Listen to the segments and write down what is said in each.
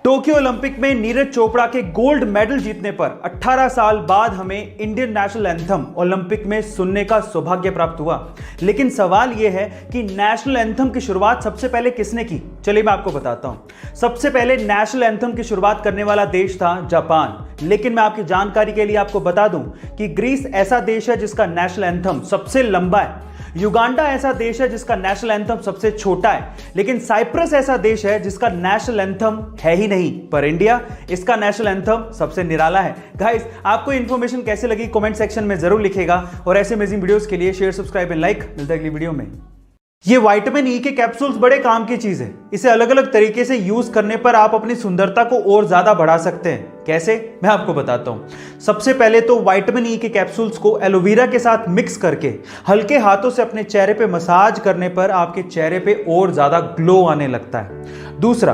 Tokyo Olympic में नीरज चोपड़ा के gold medal जीतने पर 18 साल बाद हमें इंडियन नेशनल एंथम ओलंपिक में सुनने का सौभाग्य प्राप्त हुआ। लेकिन सवाल यह है कि नेशनल एंथम की शुरुआत सबसे पहले किसने की? चलिए मैं आपको बताता हूं। सबसे पहले नेशनल एंथम की शुरुआत करने वाला देश था जापान। लेकिन मैं आपकी जानकारी के लिए आपको बता दूं कि ग्रीस ऐसा देश है जिसका नेशनल एंथम सबसे लंबा है। युगांडा ऐसा देश है जिसका नेशनल एंथम सबसे छोटा है। लेकिन साइप्रस ऐसा देश है जिसका नेशनल एंथम है ही नहीं। पर इंडिया, इसका नेशनल एंथम सबसे निराला है। गाइस, आपको इंफॉर्मेशन कैसे लगी कमेंट सेक्शन में जरूर लिखिएगा और ऐसे अमेजिंग वीडियोस के लिए शेयर, सब्सक्राइब एंड लाइक। मिलता है अगली वीडियो में। ये विटामिन ई के कैप्सूल्स बड़े काम की चीज है। इसे अलग अलग तरीके से यूज करने पर आप अपनी सुंदरता को और ज्यादा बढ़ा सकते हैं। कैसे? मैं आपको बताता हूं। सबसे पहले तो विटामिन ई के कैप्सूल्स को एलोवेरा के साथ मिक्स करके हल्के हाथों से अपने चेहरे पे मसाज करने पर आपके चेहरे पे और ज्यादा ग्लो आने लगता है। दूसरा,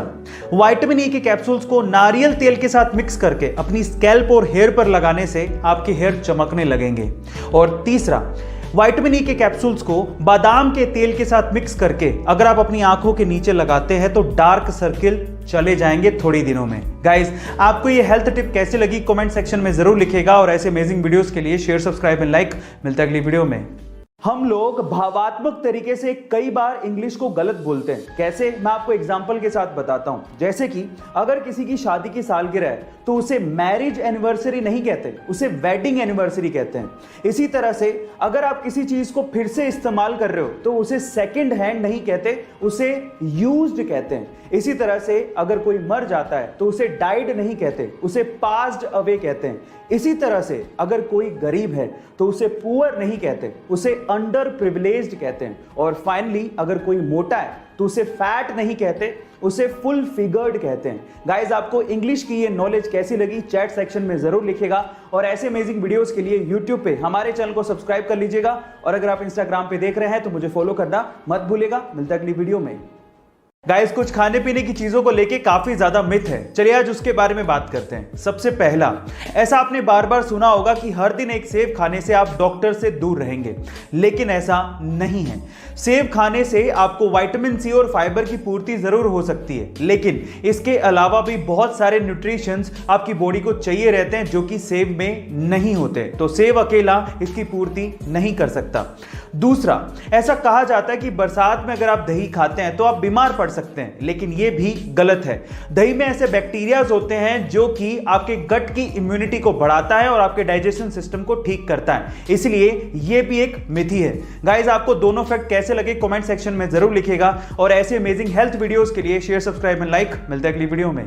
विटामिन ई के कैप्सूल्स को नारियल तेल के साथ मिक्स करके अपनी स्कैल्प और हेयर पर लगाने से आपके हेयर चमकने लगेंगे। और तीसरा, विटामिन ई के कैप्सूल्स को बादाम के तेल के साथ मिक्स करके अगर आप अपनी आंखों के नीचे लगाते हैं तो डार्क सर्किल चले जाएंगे थोड़ी दिनों में। गाइस, आपको ये हेल्थ टिप कैसे लगी कमेंट सेक्शन में जरूर लिखिएगा और ऐसे अमेजिंग वीडियोस के लिए शेयर, सब्सक्राइब एंड लाइक। मिलता है अगली वीडियो में। हम लोग भावात्मक तरीके से कई बार इंग्लिश को गलत बोलते हैं। कैसे? मैं आपको एग्जांपल के साथ बताता हूं। जैसे कि अगर किसी की शादी की सालगिरह है तो उसे मैरिज एनिवर्सरी नहीं कहते, उसे वेडिंग एनिवर्सरी कहते हैं। इसी तरह से अगर आप किसी चीज को फिर से इस्तेमाल कर रहे हो तो उसे सेकंड हैंड नहीं कहते, उसे यूज्ड कहते हैं। इसी तरह से अगर कोई मर जाता है तो उसे डाइड नहीं कहते, उसे पास्ड अवे कहते हैं। इसी तरह से अगर कोई गरीब है तो उसे पुअर नहीं कहते, उसे अंडर प्रिविलेज्ड कहते हैं। और फाइनली अगर कोई मोटा है तो उसे फैट नहीं कहते, उसे फुल फिगर्ड कहते हैं। गाइस, आपको इंग्लिश की ये नॉलेज कैसी लगी चैट सेक्शन में जरूर लिखिएगा और ऐसे अमेजिंग वीडियोस के लिए यूट्यूब पे हमारे चैनल को सब्सक्राइब कर लीजिएगा और अगर आप इंस्टाग्राम पे देख रहे हैं तो मुझे फॉलो करना मत भूलिएगा। मिलता है अगली वीडियो में। गाइस, कुछ खाने पीने की चीजों को लेके काफी ज्यादा मिथ है। चलिए आज उसके बारे में बात करते हैं। सबसे पहला, ऐसा आपने बार बार सुना होगा कि हर दिन एक सेब खाने से आप डॉक्टर से दूर रहेंगे, लेकिन ऐसा नहीं है। सेब खाने से आपको विटामिन सी और फाइबर की पूर्ति जरूर हो सकती है, लेकिन इसके अलावा भी बहुत सारे न्यूट्रिशंस आपकी बॉडी को चाहिए रहते हैं जो कि सेब में नहीं होते। तो सेब अकेला इसकी पूर्ति नहीं कर सकता। दूसरा, ऐसा कहा जाता है कि बरसात में अगर आप दही खाते हैं तो आप बीमार पड़ सकते हैं, लेकिन यह भी गलत है। दही में ऐसे बैक्टीरियाज होते हैं जो कि आपके गट की इम्यूनिटी को बढ़ाता है और आपके डाइजेशन सिस्टम को ठीक करता है, इसलिए यह भी एक मिथ ही है। गाइस, आपको दोनों फैक्ट कैसे लगे कमेंट सेक्शन में जरूर लिखिएगा और ऐसे अमेजिंग हेल्थ वीडियोस के लिए शेयर, सब्सक्राइब एंड लाइक। मिलते हैं अगली वीडियो में।